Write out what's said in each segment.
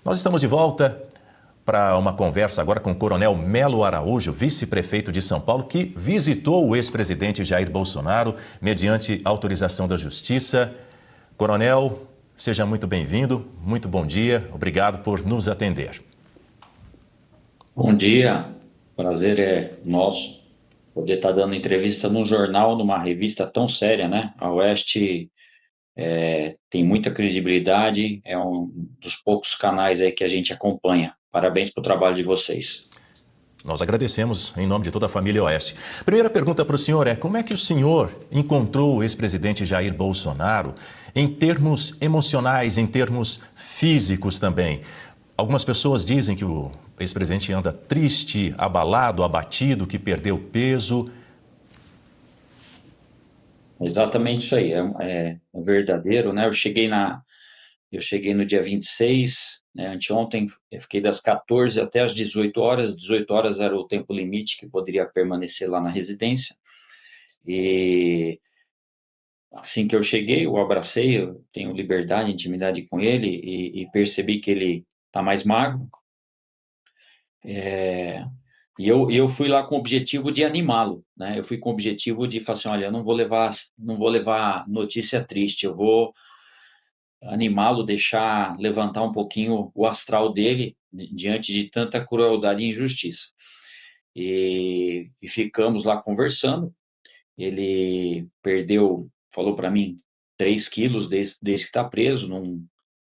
Nós estamos de volta para uma conversa agora com o Coronel Melo Araújo, vice-prefeito de São Paulo, que visitou o ex-presidente Jair Bolsonaro mediante autorização da Justiça. Coronel, seja muito bem-vindo, muito bom dia, obrigado por nos atender. Bom dia, prazer é nosso poder estar dando entrevista num jornal, numa revista tão séria, né? A Oeste tem muita credibilidade, é um dos poucos canais aí que a gente acompanha. Parabéns pelo trabalho de vocês. Nós agradecemos em nome de toda a família Oeste. Primeira pergunta para o senhor é: como é que o senhor encontrou o ex-presidente Jair Bolsonaro em termos emocionais, em termos físicos também? Algumas pessoas dizem que o ex-presidente anda triste, abalado, abatido, que perdeu peso. Exatamente isso aí, é verdadeiro, né? Eu cheguei no dia 26, né, anteontem, eu fiquei das 14 até as 18 horas. 18 horas era o tempo limite que poderia permanecer lá na residência. E assim que eu cheguei, eu abracei, eu tenho liberdade, intimidade com ele e percebi que ele está mais magro. E eu fui lá com o objetivo de animá-lo, né? Eu fui com o objetivo de falar assim, olha, eu não vou levar notícia triste, eu vou animá-lo, levantar um pouquinho o astral dele diante de tanta crueldade e injustiça. E ficamos lá conversando. Ele falou para mim, 3 quilos desde que está preso,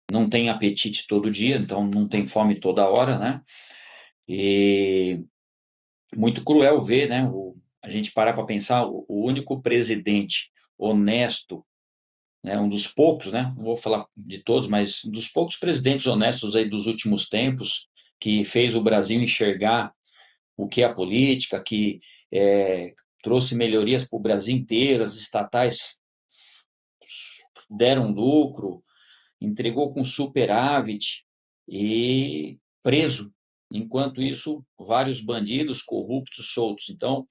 não tem apetite todo dia, então não tem fome toda hora, né? E muito cruel ver, né? A gente parar para pensar, o único presidente honesto, né? Um dos poucos, né? Não vou falar de todos, mas um dos poucos presidentes honestos aí dos últimos tempos, que fez o Brasil enxergar o que é a política, que trouxe melhorias para o Brasil inteiro, as estatais deram lucro, entregou com superávit e preso. Enquanto isso, vários bandidos corruptos soltos. Então,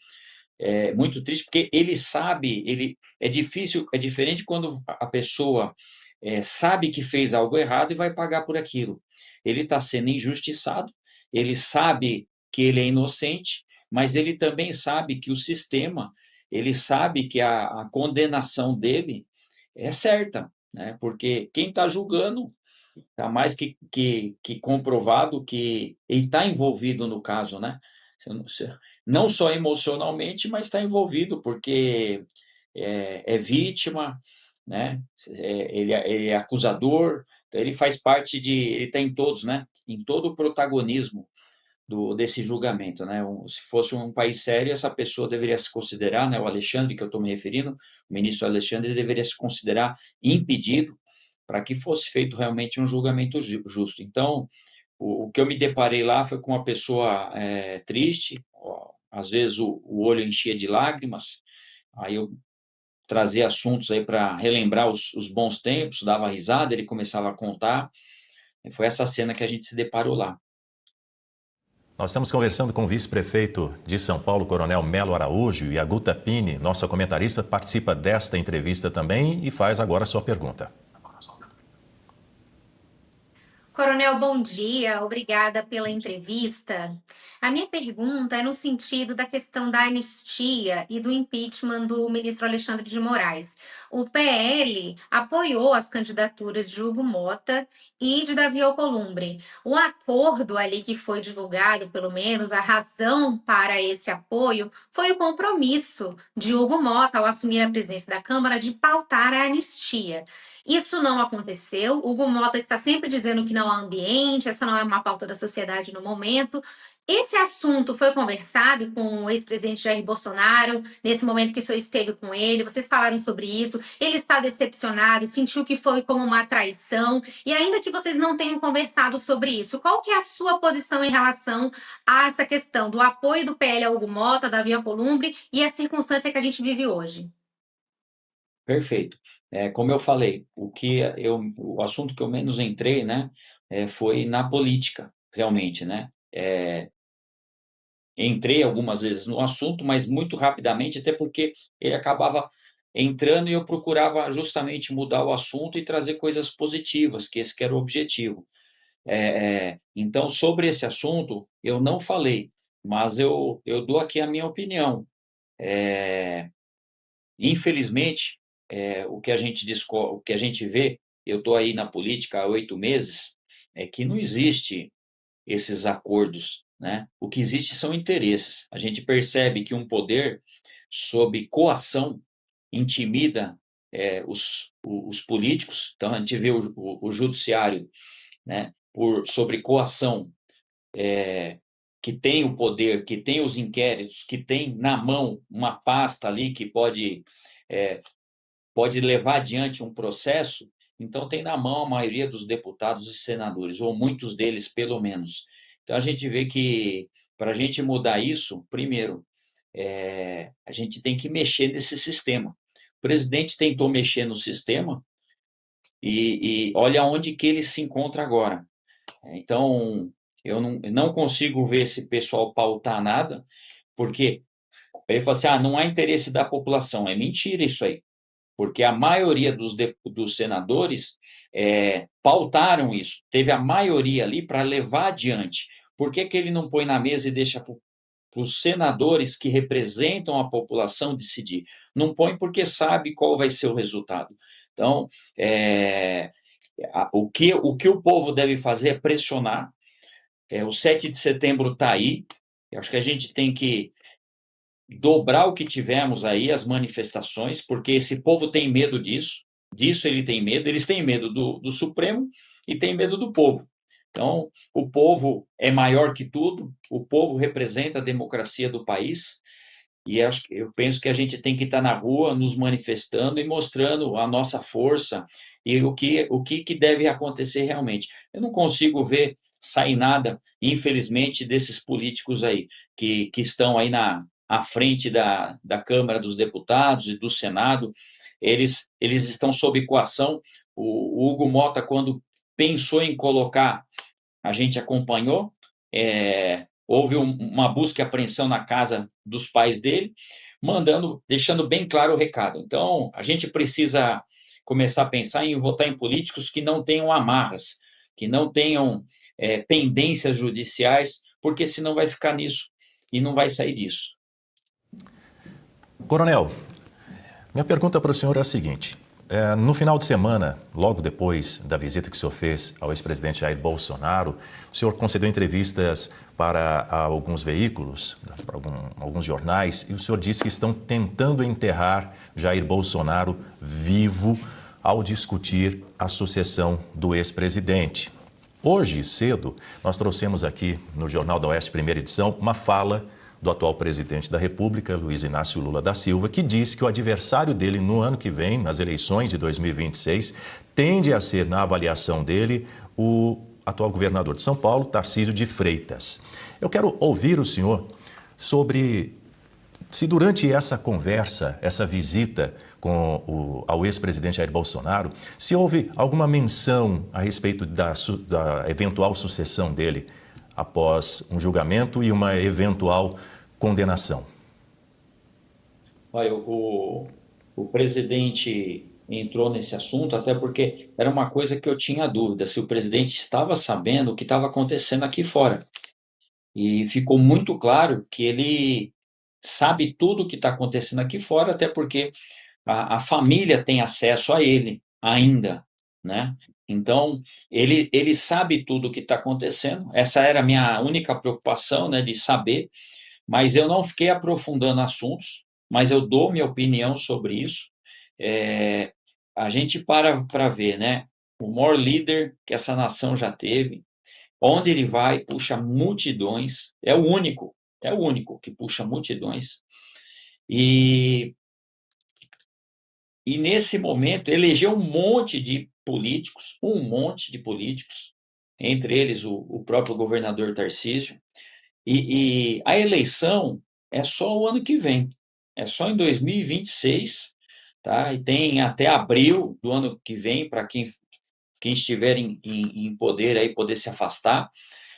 é muito triste porque ele sabe, é difícil, é diferente quando a pessoa sabe que fez algo errado e vai pagar por aquilo. Ele está sendo injustiçado, ele sabe que ele é inocente, mas ele também sabe que o sistema, ele sabe que a condenação dele é certa, né? Porque quem está julgando está mais que comprovado que ele está envolvido no caso, né? Não só emocionalmente, mas está envolvido porque é vítima, né? Ele é acusador, então ele faz parte ele está em todos, né? Em todo o protagonismo desse julgamento, né? Se fosse um país sério, essa pessoa deveria se considerar, né? O Alexandre, que eu estou me referindo, o ministro Alexandre, deveria se considerar impedido para que fosse feito realmente um julgamento justo. Então, o que eu me deparei lá foi com uma pessoa triste, ó, às vezes o olho enchia de lágrimas, aí eu trazia assuntos aí para relembrar os bons tempos, dava risada, ele começava a contar, e foi essa cena que a gente se deparou lá. Nós estamos conversando com o vice-prefeito de São Paulo, Coronel Melo Araújo, e a Guta Pini, nossa comentarista, participa desta entrevista também e faz agora a sua pergunta. Coronel, bom dia, obrigada pela entrevista. A minha pergunta é no sentido da questão da anistia e do impeachment do ministro Alexandre de Moraes. O PL apoiou as candidaturas de Hugo Mota e de Davi Alcolumbre. O acordo ali que foi divulgado, pelo menos a razão para esse apoio, foi o compromisso de Hugo Mota, ao assumir a presidência da Câmara, de pautar a anistia. Isso não aconteceu. Hugo Mota está sempre dizendo que não há ambiente, essa não é uma pauta da sociedade no momento. Esse assunto foi conversado com o ex-presidente Jair Bolsonaro, nesse momento que o senhor esteve com ele, vocês falaram sobre isso, ele está decepcionado, sentiu que foi como uma traição, e ainda que vocês não tenham conversado sobre isso, qual que é a sua posição em relação a essa questão do apoio do PL a Hugo Mota, Davi Alcolumbre e a circunstância que a gente vive hoje? Perfeito. Como eu falei, o assunto que eu menos entrei, né, foi na política, realmente, né? Entrei algumas vezes no assunto, mas muito rapidamente, até porque ele acabava entrando e eu procurava justamente mudar o assunto e trazer coisas positivas, que esse que era o objetivo. Então, sobre esse assunto, eu não falei, mas eu dou aqui a minha opinião. Infelizmente, o que a gente o que a gente vê, eu estou aí na política há 8 meses, é que não existe esses acordos, né? O que existe são interesses. A gente percebe que um poder sob coação intimida os políticos. Então, a gente vê o judiciário, né, sobre coação, que tem o poder, que tem os inquéritos, que tem na mão uma pasta ali que pode levar adiante um processo, então tem na mão a maioria dos deputados e senadores, ou muitos deles, pelo menos. Então, a gente vê que, para a gente mudar isso, primeiro, a gente tem que mexer nesse sistema. O presidente tentou mexer no sistema e olha onde que ele se encontra agora. Então, eu não consigo ver esse pessoal pautar nada, porque ele fala assim, não há interesse da população. É mentira isso aí, porque a maioria dos senadores pautaram isso, teve a maioria ali para levar adiante. Por que que ele não põe na mesa e deixa para os senadores que representam a população decidir? Não põe porque sabe qual vai ser o resultado. Então, o que o povo deve fazer é pressionar. O 7 de setembro está aí. Eu acho que a gente tem que dobrar o que tivemos aí, as manifestações, porque esse povo tem medo disso ele tem medo, eles têm medo do Supremo e têm medo do povo. Então, o povo é maior que tudo, o povo representa a democracia do país, e eu penso que a gente tem que estar na rua nos manifestando e mostrando a nossa força e o que deve acontecer realmente. Eu não consigo ver sair nada, infelizmente, desses políticos aí, que estão aí à frente da Câmara dos Deputados e do Senado. Eles estão sob coação. O Hugo Mota, quando pensou em colocar, a gente acompanhou, houve uma busca e apreensão na casa dos pais dele, deixando bem claro o recado. Então, a gente precisa começar a pensar em votar em políticos que não tenham amarras, que não tenham pendências judiciais, porque senão vai ficar nisso e não vai sair disso. Coronel, minha pergunta para o senhor é a seguinte. No final de semana, logo depois da visita que o senhor fez ao ex-presidente Jair Bolsonaro, o senhor concedeu entrevistas para alguns veículos, para alguns jornais, e o senhor disse que estão tentando enterrar Jair Bolsonaro vivo ao discutir a sucessão do ex-presidente. Hoje cedo, nós trouxemos aqui no Jornal da Oeste, primeira edição, uma fala do atual presidente da República, Luiz Inácio Lula da Silva, que diz que o adversário dele no ano que vem, nas eleições de 2026, tende a ser, na avaliação dele, o atual governador de São Paulo, Tarcísio de Freitas. Eu quero ouvir o senhor sobre se durante essa conversa, essa visita ao ex-presidente Jair Bolsonaro, se houve alguma menção a respeito da eventual sucessão dele após um julgamento e uma eventual condenação. Olha, o presidente entrou nesse assunto, até porque era uma coisa que eu tinha dúvida, se o presidente estava sabendo o que estava acontecendo aqui fora. E ficou muito claro que ele sabe tudo o que está acontecendo aqui fora, até porque a família tem acesso a ele ainda, né? Então, ele sabe tudo o que está acontecendo. Essa era a minha única preocupação, né, de saber, mas eu não fiquei aprofundando assuntos, mas eu dou minha opinião sobre isso. A gente para ver, né, o maior líder que essa nação já teve, onde ele vai, puxa multidões, é o único que puxa multidões, e nesse momento elegeu um monte de políticos, entre eles o próprio governador Tarcísio, e a eleição é só o ano que vem, é só em 2026, tá? E tem até abril do ano que vem para quem estiver em poder aí poder se afastar.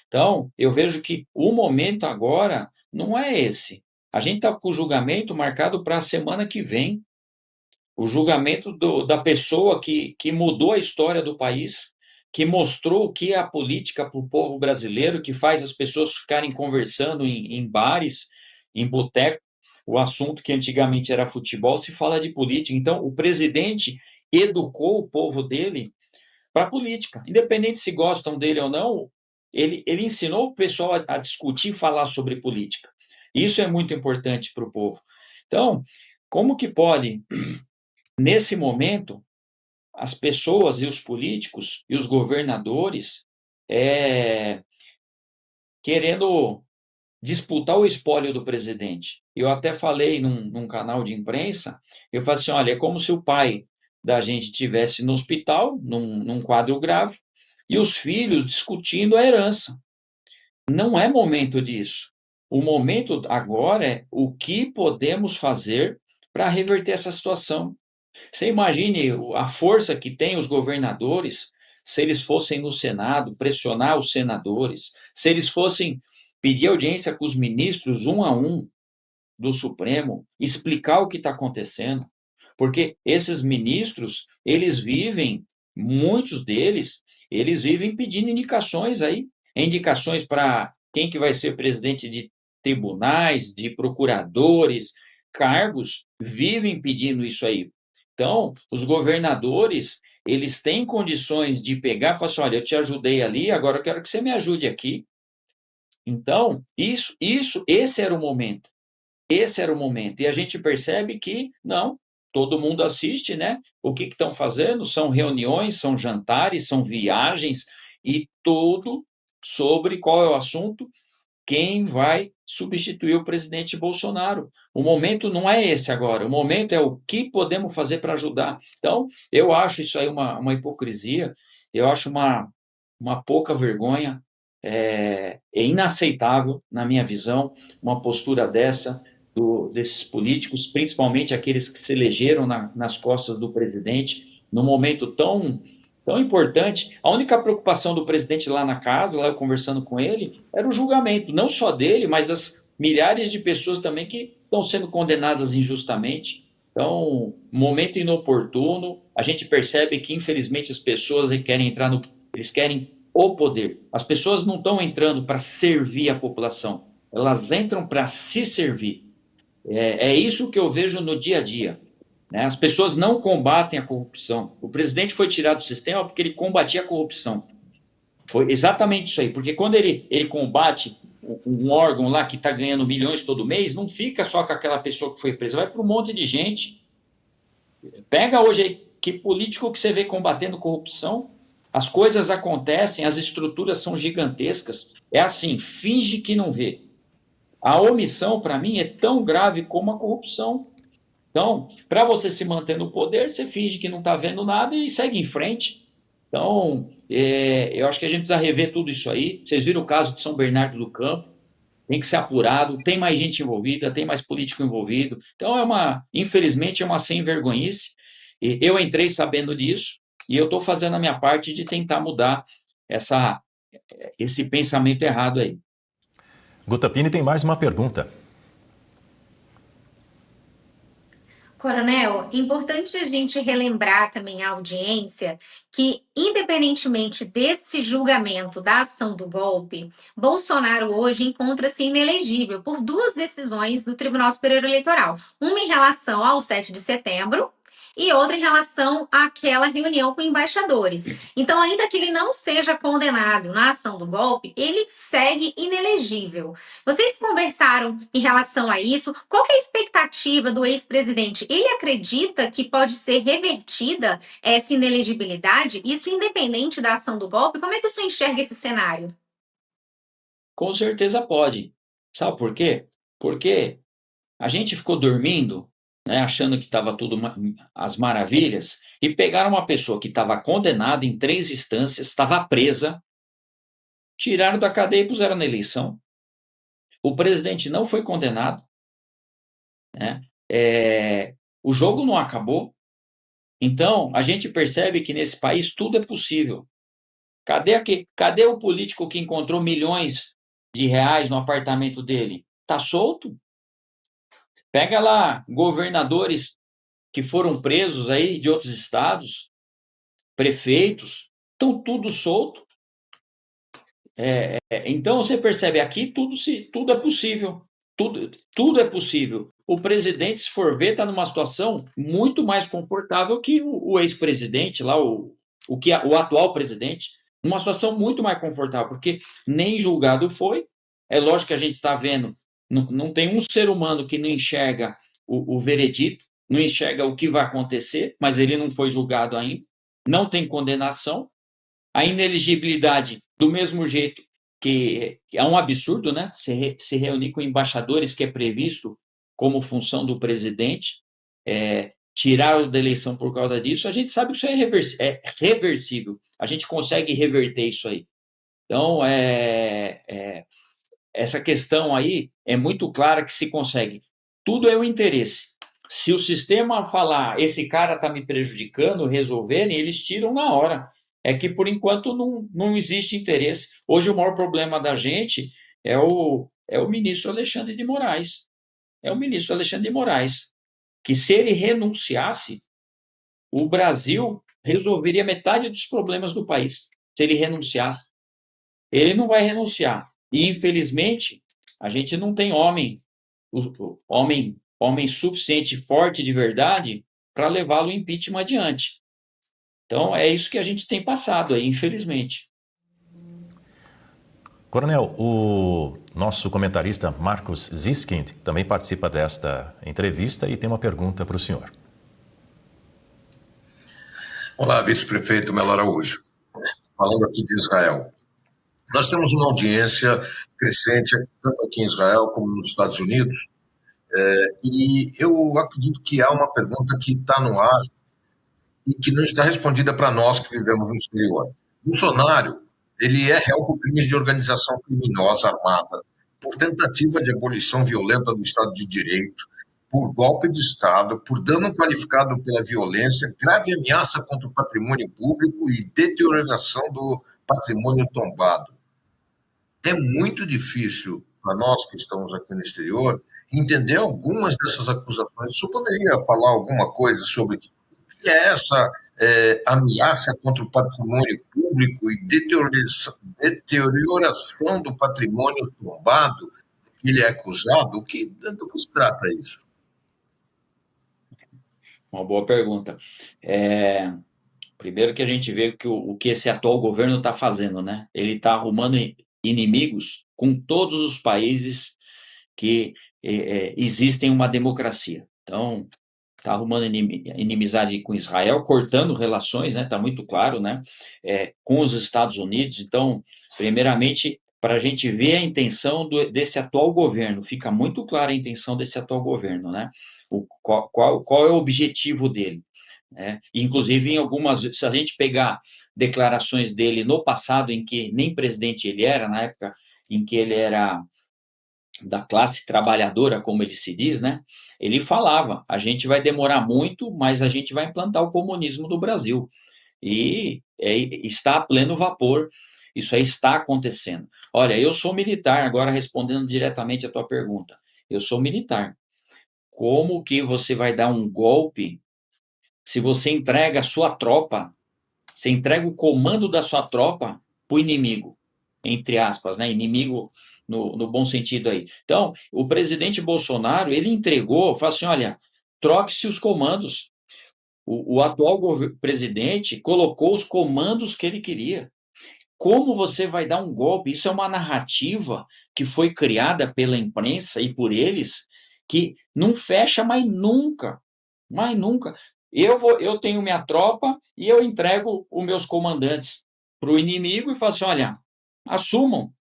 Então, eu vejo que o momento agora não é esse. A gente está com o julgamento marcado para a semana que vem, o julgamento da pessoa que mudou a história do país. que mostrou o que é a política para o povo brasileiro, que faz as pessoas ficarem conversando em bares, em boteco. O assunto que antigamente era futebol se fala de política. Então, o presidente educou o povo dele para a política. Independente se gostam dele ou não, ele ensinou o pessoal a discutir e falar sobre política. Isso é muito importante para o povo. Então, como que pode, nesse momento, as pessoas e os políticos e os governadores querendo disputar o espólio do presidente? Eu até falei num canal de imprensa, eu falei assim, olha, é como se o pai da gente estivesse no hospital, num quadro grave, e os filhos discutindo a herança. Não é momento disso. O momento agora é o que podemos fazer para reverter essa situação. Você imagine a força que tem os governadores se eles fossem no Senado pressionar os senadores, se eles fossem pedir audiência com os ministros um a um do Supremo, explicar o que está acontecendo, porque esses ministros, eles vivem, muitos deles, eles vivem pedindo indicações aí, indicações para quem que vai ser presidente de tribunais, de procuradores, cargos, vivem pedindo isso aí. Então, os governadores, eles têm condições de pegar e falar assim, olha, eu te ajudei ali, agora eu quero que você me ajude aqui. Então, esse era o momento. Esse era o momento. E a gente percebe que, não, todo mundo assiste, né? O que estão fazendo? São reuniões, são jantares, são viagens, e tudo sobre qual é o assunto? Quem vai substituir o presidente Bolsonaro. O momento não é esse agora, o momento é o que podemos fazer para ajudar. Então, eu acho isso aí uma hipocrisia, eu acho uma pouca vergonha, é inaceitável, na minha visão, uma postura dessa desses políticos, principalmente aqueles que se elegeram nas costas do presidente, num momento tão importante. A única preocupação do presidente lá na casa, lá eu conversando com ele, era o julgamento, não só dele, mas das milhares de pessoas também que estão sendo condenadas injustamente. Então, momento inoportuno, a gente percebe que, infelizmente, as pessoas querem entrar eles querem o poder. As pessoas não estão entrando para servir a população, elas entram para se servir. É isso que eu vejo no dia a dia. Né? As pessoas não combatem a corrupção. O presidente foi tirado do sistema porque ele combatia a corrupção. Foi exatamente isso aí, porque quando ele combate um órgão lá que está ganhando milhões todo mês, não fica só com aquela pessoa que foi presa, vai para um monte de gente. Pega hoje aí, que político que você vê combatendo corrupção, as coisas acontecem, as estruturas são gigantescas, é assim, finge que não vê. A omissão, para mim, é tão grave como a corrupção. Então, para você se manter no poder, você finge que não está vendo nada e segue em frente. Então, eu acho que a gente precisa rever tudo isso aí. Vocês viram o caso de São Bernardo do Campo, tem que ser apurado, tem mais gente envolvida, tem mais político envolvido. Então, infelizmente, é uma sem-vergonhice. Eu entrei sabendo disso e eu estou fazendo a minha parte de tentar mudar esse pensamento errado aí. Gutapini tem mais uma pergunta. Coronel, importante a gente relembrar também à audiência que, independentemente desse julgamento da ação do golpe, Bolsonaro hoje encontra-se inelegível por duas decisões do Tribunal Superior Eleitoral. Uma em relação ao 7 de setembro e outra em relação àquela reunião com embaixadores. Então, ainda que ele não seja condenado na ação do golpe, ele segue inelegível. Vocês conversaram em relação a isso? Qual que é a expectativa do ex-presidente? Ele acredita que pode ser revertida essa inelegibilidade? Isso independente da ação do golpe? Como é que o senhor enxerga esse cenário? Com certeza pode. Sabe por quê? Porque a gente ficou dormindo, né, achando que estava tudo às maravilhas, e pegaram uma pessoa que estava condenada em 3 instâncias, estava presa, tiraram da cadeia e puseram na eleição. O presidente não foi condenado, né? O jogo não acabou. Então, a gente percebe que nesse país tudo é possível. Cadê o político que encontrou milhões de reais no apartamento dele? Está solto? Pega lá governadores que foram presos aí de outros estados, prefeitos, estão tudo solto. Então, você percebe aqui, tudo é possível. Tudo é possível. O presidente, se for ver, está numa situação muito mais confortável que o ex-presidente, lá, o atual presidente, numa situação muito mais confortável, porque nem julgado foi. É lógico que a gente está vendo, não tem um ser humano que não enxerga o veredito, não enxerga o que vai acontecer, mas ele não foi julgado ainda, não tem condenação. A ineligibilidade, do mesmo jeito que é um absurdo, né? Se reunir com embaixadores, que é previsto como função do presidente, tirar da eleição por causa disso, a gente sabe que isso é reversível. A gente consegue reverter isso aí. Então, essa questão aí é muito clara que se consegue. Tudo é o interesse. Se o sistema falar, esse cara está me prejudicando, resolverem, eles tiram na hora. É que, por enquanto, não existe interesse. Hoje, o maior problema da gente é o ministro Alexandre de Moraes. É o ministro Alexandre de Moraes, que, se ele renunciasse, o Brasil resolveria metade dos problemas do país, se ele renunciasse. Ele não vai renunciar. E, infelizmente, a gente não tem homem suficiente, forte de verdade, para levá-lo em impeachment adiante. Então, é isso que a gente tem passado aí, infelizmente. Coronel, o nosso comentarista Marcos Ziskind também participa desta entrevista e tem uma pergunta para o senhor. Olá, vice-prefeito Melo Araújo. Falando aqui de Israel. Nós temos uma audiência crescente, tanto aqui em Israel como nos Estados Unidos, e eu acredito que há uma pergunta que está no ar e que não está respondida para nós que vivemos no exterior. Bolsonaro, ele é réu por crimes de organização criminosa armada, por tentativa de abolição violenta do Estado de Direito, por golpe de Estado, por dano qualificado pela violência, grave ameaça contra o patrimônio público e deterioração do patrimônio tombado. É muito difícil para nós que estamos aqui no exterior entender algumas dessas acusações. Você poderia falar alguma coisa sobre o que é essa ameaça contra o patrimônio público e deterioração do patrimônio tombado que ele é acusado? Do que se trata isso? Uma boa pergunta. Primeiro que a gente vê o que esse atual governo está fazendo, né? Ele está arrumando inimigos com todos os países que existem uma democracia. Então, está arrumando inimizade com Israel, cortando relações, né? Está muito claro, né? Com os Estados Unidos. Então, primeiramente, para a gente ver a intenção desse atual governo, fica muito clara a intenção desse atual governo, né? Qual é o objetivo dele? Inclusive, se a gente pegar declarações dele no passado, em que nem presidente ele era, na época em que ele era da classe trabalhadora, como ele se diz, né? Ele falava, a gente vai demorar muito, mas a gente vai implantar o comunismo no Brasil. E está a pleno vapor, isso aí está acontecendo. Olha, eu sou militar, agora respondendo diretamente a tua pergunta. Eu sou militar. Como que você vai dar um golpe se você entrega a sua tropa, você entrega o comando da sua tropa para o inimigo, entre aspas, né? Inimigo no bom sentido aí. Então, o presidente Bolsonaro, ele entregou, falou assim, olha, troque-se os comandos. O atual presidente colocou os comandos que ele queria. Como você vai dar um golpe? Isso é uma narrativa que foi criada pela imprensa e por eles, que não fecha mais nunca. Mais nunca. Eu tenho minha tropa e eu entrego os meus comandantes para o inimigo e falo assim, olha, assumam.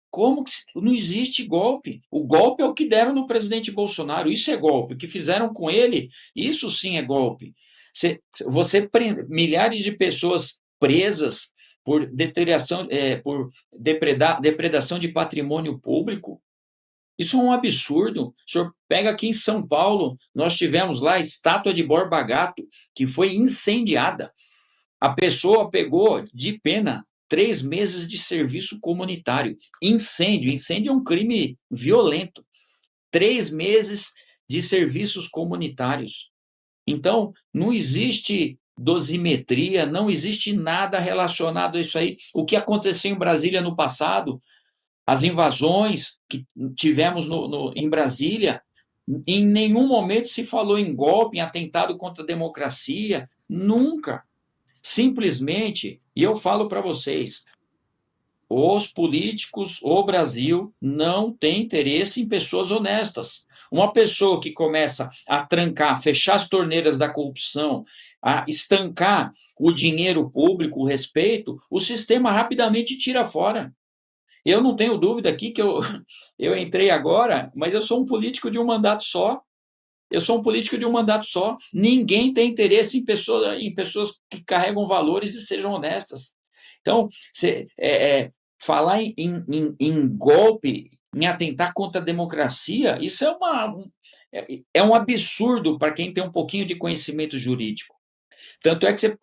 Como que não existe golpe? O golpe é o que deram no presidente Bolsonaro. Isso é golpe. O que fizeram com ele, isso sim é golpe. Milhares de pessoas presas por depredação de patrimônio público. Isso é um absurdo. O senhor pega aqui em São Paulo, nós tivemos lá a estátua de Borba Gato, que foi incendiada. A pessoa pegou de pena 3 meses de serviço comunitário. Incêndio é um crime violento. 3 meses de serviços comunitários. Então, não existe dosimetria, não existe nada relacionado a isso aí. O que aconteceu em Brasília no passado, as invasões que tivemos em Brasília, em nenhum momento se falou em golpe, em atentado contra a democracia, nunca. Simplesmente, e eu falo para vocês, os políticos, o Brasil, não tem interesse em pessoas honestas. Uma pessoa que começa a trancar, fechar as torneiras da corrupção, a estancar o dinheiro público, o respeito, o sistema rapidamente tira fora. Eu não tenho dúvida aqui que eu entrei agora, mas eu sou um político de um mandato só. Eu sou um político de um mandato só. Ninguém tem interesse em pessoas que carregam valores e sejam honestas. Então, falar em golpe, em atentar contra a democracia, isso é um absurdo para quem tem um pouquinho de conhecimento jurídico. Tanto é que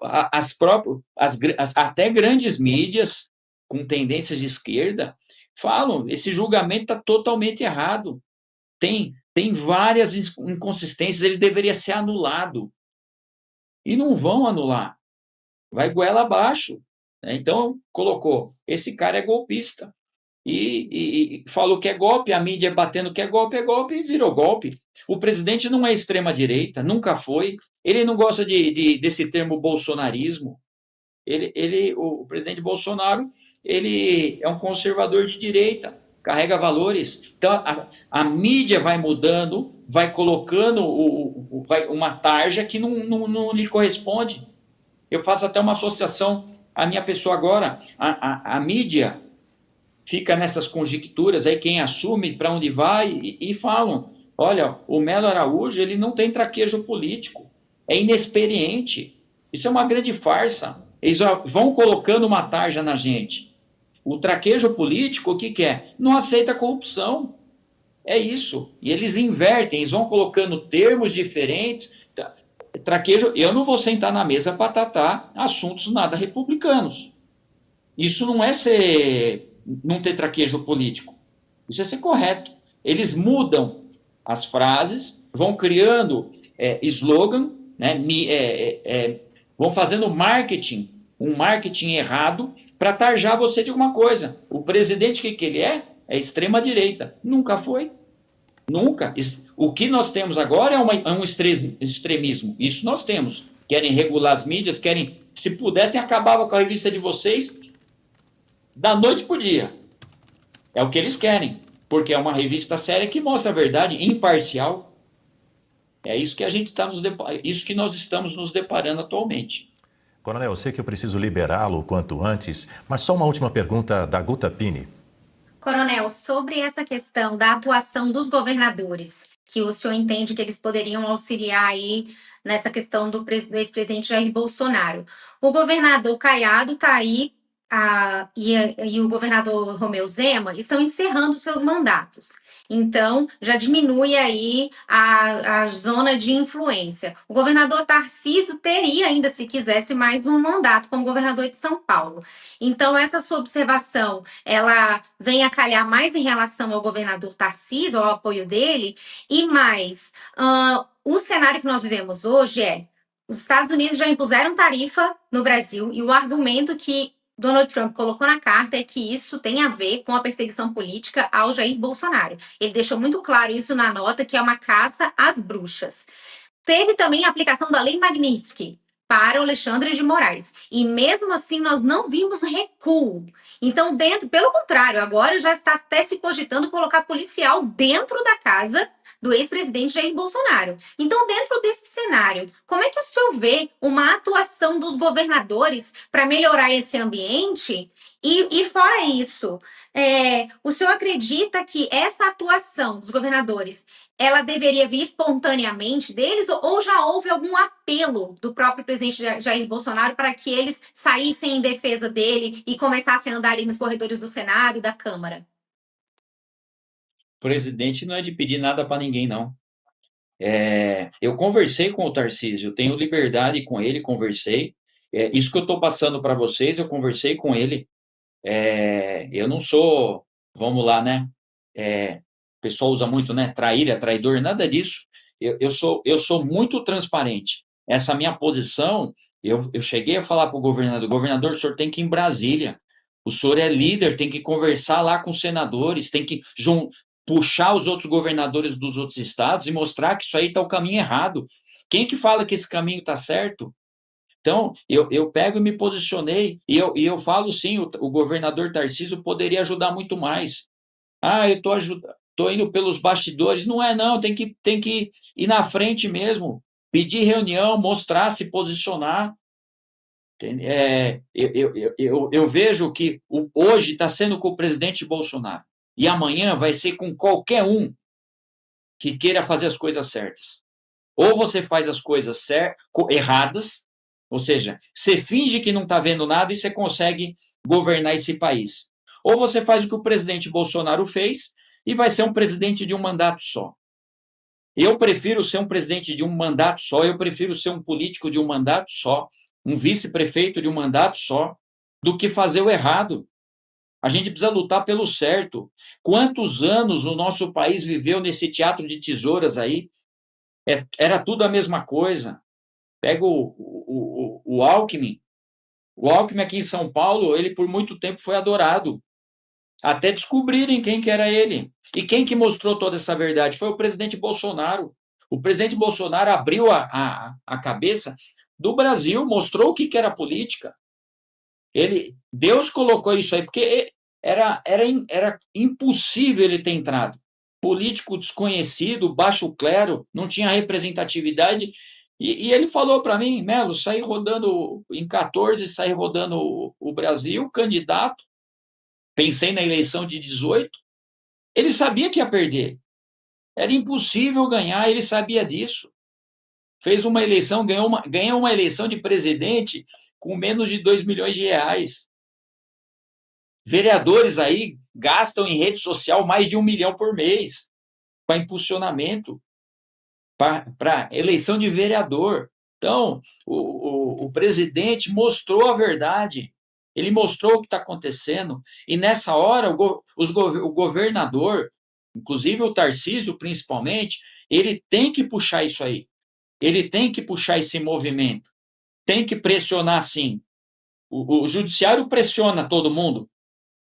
até grandes mídias com tendências de esquerda falam, esse julgamento está totalmente errado. Tem várias inconsistências, ele deveria ser anulado. E não vão anular. Vai goela abaixo. Né? Então, colocou, esse cara é golpista. E falou que é golpe, a mídia batendo que é golpe, e virou golpe. O presidente não é extrema-direita, nunca foi. Ele não gosta desse termo bolsonarismo. O presidente Bolsonaro, ele é um conservador de direita, carrega valores. Então, a mídia vai mudando, vai colocando uma tarja que não lhe corresponde. Eu faço até uma associação, a minha pessoa agora, a mídia fica nessas conjecturas, aí quem assume para onde vai e falam, olha, o Melo Araújo, ele não tem traquejo político, é inexperiente, isso é uma grande farsa, eles vão colocando uma tarja na gente. O traquejo político, o que é? Não aceita corrupção, é isso, e eles invertem, eles vão colocando termos diferentes, traquejo, eu não vou sentar na mesa para tratar assuntos nada republicanos, isso não é não ter traquejo político. Isso é ser correto. Eles mudam as frases, vão criando slogan, né, vão fazendo um marketing errado para tarjar você de alguma coisa. O presidente, o que ele é? É extrema-direita. Nunca foi. Nunca. O que nós temos agora é um extremismo. Isso nós temos. Querem regular as mídias, se pudessem, acabavam com a revista de vocês da noite para o dia. É o que eles querem, porque é uma revista séria que mostra a verdade, imparcial. É isso que isso que nós estamos nos deparando atualmente. Coronel, eu sei que eu preciso liberá-lo o quanto antes, mas só uma última pergunta da Guta Pini. Coronel, sobre essa questão da atuação dos governadores, que o senhor entende que eles poderiam auxiliar aí nessa questão do ex-presidente Jair Bolsonaro. O governador Caiado está aí, e o governador Romeu Zema estão encerrando seus mandatos. Então, já diminui aí a zona de influência. O governador Tarcísio teria ainda, se quisesse, mais um mandato como governador de São Paulo. Então, essa sua observação, ela vem a calhar mais em relação ao governador Tarcísio, ao apoio dele, e mais, o cenário que nós vivemos hoje os Estados Unidos já impuseram tarifa no Brasil, e o argumento que Donald Trump colocou na carta é que isso tem a ver com a perseguição política ao Jair Bolsonaro. Ele deixou muito claro isso na nota, que é uma caça às bruxas. Teve também a aplicação da Lei Magnitsky para o Alexandre de Moraes. E mesmo assim, nós não vimos recuo. Então, pelo contrário, agora já está até se cogitando colocar policial dentro da casa do ex-presidente Jair Bolsonaro. Então, dentro desse cenário, como é que o senhor vê uma atuação dos governadores para melhorar esse ambiente? E fora isso, o senhor acredita que essa atuação dos governadores ela deveria vir espontaneamente deles ou já houve algum apelo do próprio presidente Jair Bolsonaro para que eles saíssem em defesa dele e começassem a andar ali nos corredores do Senado e da Câmara? O presidente não é de pedir nada para ninguém, não. Eu conversei com o Tarcísio, eu tenho liberdade com ele, conversei. Isso que eu estou passando para vocês, eu conversei com ele. Eu não sou, vamos lá, né? O pessoal usa muito, né? Traidor, nada disso. Eu sou muito transparente. Essa minha posição Eu cheguei a falar para o governador, o senhor tem que ir em Brasília, o senhor é líder, tem que conversar lá com os senadores, tem que puxar os outros governadores dos outros estados e mostrar que isso aí está o caminho errado. Quem que fala que esse caminho está certo? Então, eu pego e me posicionei, e eu falo sim, o governador Tarcísio poderia ajudar muito mais. Eu estou indo pelos bastidores. Não é, não, tem que ir na frente mesmo, pedir reunião, mostrar, se posicionar. Eu vejo que hoje está sendo com o presidente Bolsonaro, e amanhã vai ser com qualquer um que queira fazer as coisas certas. Ou você faz as coisas erradas, ou seja, você finge que não está vendo nada e você consegue governar esse país. Ou você faz o que o presidente Bolsonaro fez e vai ser um presidente de um mandato só. Eu prefiro ser um presidente de um mandato só, eu prefiro ser um político de um mandato só, um vice-prefeito de um mandato só, do que fazer o errado. A gente precisa lutar pelo certo. Quantos anos o nosso país viveu nesse teatro de tesouras aí? Era tudo a mesma coisa. Pega o Alckmin. O Alckmin aqui em São Paulo, ele por muito tempo foi adorado, até descobrirem quem que era ele. E quem que mostrou toda essa verdade? Foi o presidente Bolsonaro. O presidente Bolsonaro abriu a cabeça do Brasil, mostrou o que era política. Deus colocou isso aí, porque era impossível ele ter entrado. Político desconhecido, baixo clero, não tinha representatividade. E ele falou para mim, Melo, saí rodando em 14, saí rodando o Brasil, candidato. Pensei na eleição de 18. Ele sabia que ia perder. Era impossível ganhar, ele sabia disso. Fez uma eleição, ganhou uma eleição de presidente com menos de 2 milhões de reais. Vereadores aí gastam em rede social mais de 1 milhão por mês para impulsionamento, para eleição de vereador. Então, o presidente mostrou a verdade, ele mostrou o que está acontecendo, e nessa hora o governador, inclusive o Tarcísio principalmente, ele tem que puxar isso aí, ele tem que puxar esse movimento, tem que pressionar sim. O judiciário pressiona todo mundo.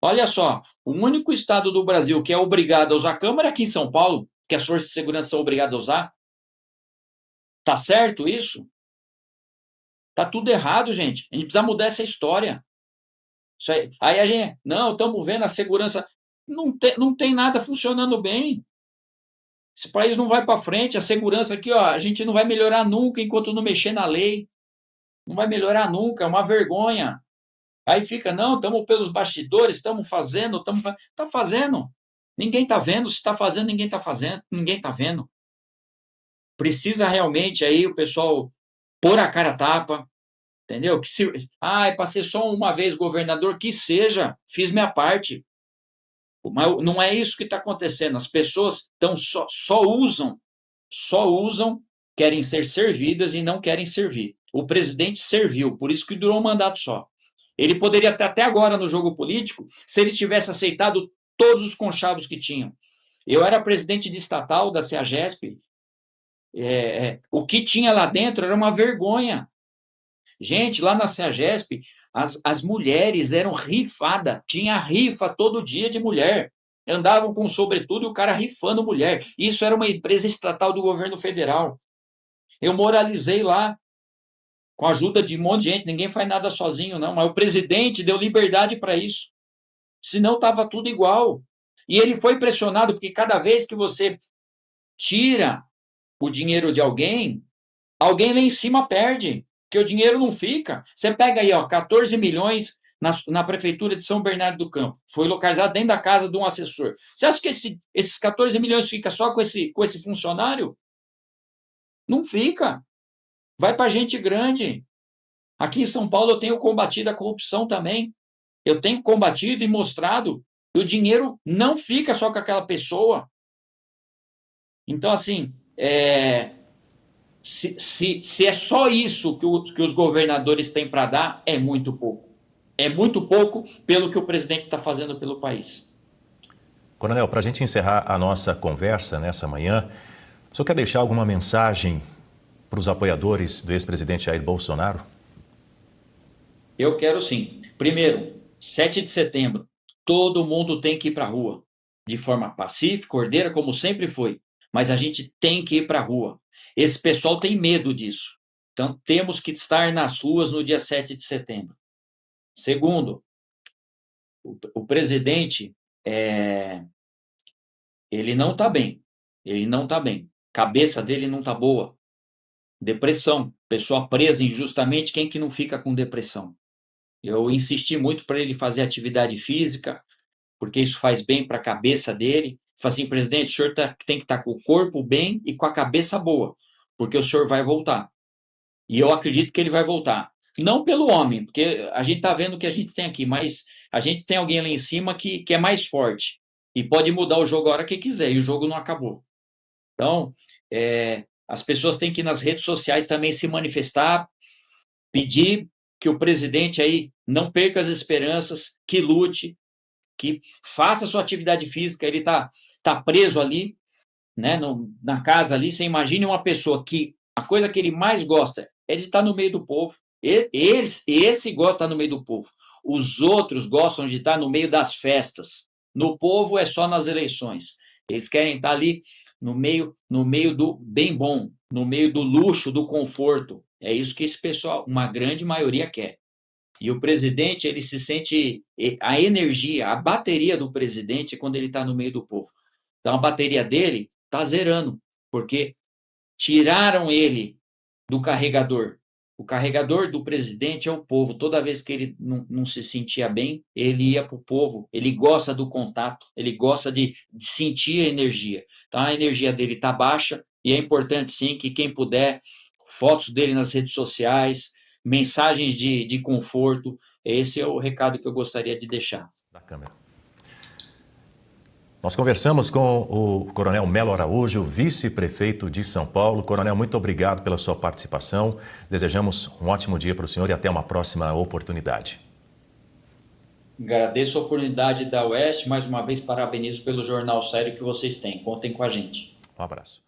Olha só, o único estado do Brasil que é obrigado a usar a Câmara é aqui em São Paulo, que as forças de segurança são obrigadas a usar. Tá certo isso? Tá tudo errado, gente. A gente precisa mudar essa história. Isso aí a gente, não, estamos vendo a segurança, não tem nada funcionando bem. Esse país não vai para frente, a segurança aqui, ó, a gente não vai melhorar nunca enquanto não mexer na lei. Não vai melhorar nunca, é uma vergonha. Aí fica, não, estamos pelos bastidores, estamos fazendo, está fazendo. Ninguém está vendo, se está fazendo, ninguém está fazendo, ninguém está vendo. Precisa realmente aí o pessoal pôr a cara a tapa, entendeu? É para ser só uma vez governador, que seja, fiz minha parte. Mas não é isso que está acontecendo. As pessoas só usam, querem ser servidas e não querem servir. O presidente serviu, por isso que durou um mandato só. Ele poderia estar até agora no jogo político se ele tivesse aceitado todos os conchavos que tinham. Eu era presidente de estatal da CEAGESP. O que tinha lá dentro era uma vergonha. Gente, lá na CEAGESP, as mulheres eram rifadas. Tinha rifa todo dia de mulher. Andavam com sobretudo e o cara rifando mulher. Isso era uma empresa estatal do governo federal. Eu moralizei lá, com a ajuda de um monte de gente, ninguém faz nada sozinho, não, mas o presidente deu liberdade para isso. Senão estava tudo igual. E ele foi pressionado, porque cada vez que você tira o dinheiro de alguém lá em cima perde, porque o dinheiro não fica. Você pega aí, 14 milhões na prefeitura de São Bernardo do Campo, foi localizado dentro da casa de um assessor. Você acha que esses 14 milhões fica só com esse funcionário? Não fica. Vai para gente grande. Aqui em São Paulo eu tenho combatido a corrupção também. Eu tenho combatido e mostrado que o dinheiro não fica só com aquela pessoa. Então, assim, se é só isso que os governadores têm para dar, é muito pouco. É muito pouco pelo que o presidente está fazendo pelo país. Coronel, para a gente encerrar a nossa conversa nessa manhã, o senhor quer deixar alguma mensagem para os apoiadores do ex-presidente Jair Bolsonaro? Eu quero sim. Primeiro, 7 de setembro, todo mundo tem que ir para a rua, de forma pacífica, ordeira, como sempre foi. Mas a gente tem que ir para a rua. Esse pessoal tem medo disso. Então, temos que estar nas ruas no dia 7 de setembro. Segundo, o presidente, ele não está bem. Ele não está bem. Cabeça dele não está boa. Depressão. Pessoa presa injustamente, quem que não fica com depressão? Eu insisti muito para ele fazer atividade física, porque isso faz bem para a cabeça dele. Falei assim, presidente, o senhor tem que estar com o corpo bem e com a cabeça boa, porque o senhor vai voltar. E eu acredito que ele vai voltar. Não pelo homem, porque a gente está vendo o que a gente tem aqui, mas a gente tem alguém lá em cima que é mais forte e pode mudar o jogo a hora que quiser, e o jogo não acabou. Então, as pessoas têm que ir nas redes sociais também se manifestar, pedir que o presidente aí não perca as esperanças, que lute, que faça sua atividade física. Ele tá preso ali, né, na casa ali. Você imagine uma pessoa que a coisa que ele mais gosta é de estar no meio do povo. Esse gosta de estar no meio do povo. Os outros gostam de estar no meio das festas. No povo é só nas eleições. Eles querem estar ali no meio do bem bom, no meio do luxo, do conforto. É isso que esse pessoal, uma grande maioria, quer. E o presidente, ele se sente, a energia, a bateria do presidente é quando ele está no meio do povo. Então, a bateria dele está zerando, porque tiraram ele do carregador. O carregador do presidente é o povo. Toda vez que ele não se sentia bem, ele ia para o povo. Ele gosta do contato, ele gosta de sentir a energia. Então, a energia dele está baixa e é importante, sim, que quem puder, fotos dele nas redes sociais, mensagens de conforto. Esse é o recado que eu gostaria de deixar. Da Câmara. Nós conversamos com o Coronel Melo Araújo, vice-prefeito de São Paulo. Coronel, muito obrigado pela sua participação. Desejamos um ótimo dia para o senhor e até uma próxima oportunidade. Agradeço a oportunidade da Oeste. Mais uma vez, parabenizo pelo jornal sério que vocês têm. Contem com a gente. Um abraço.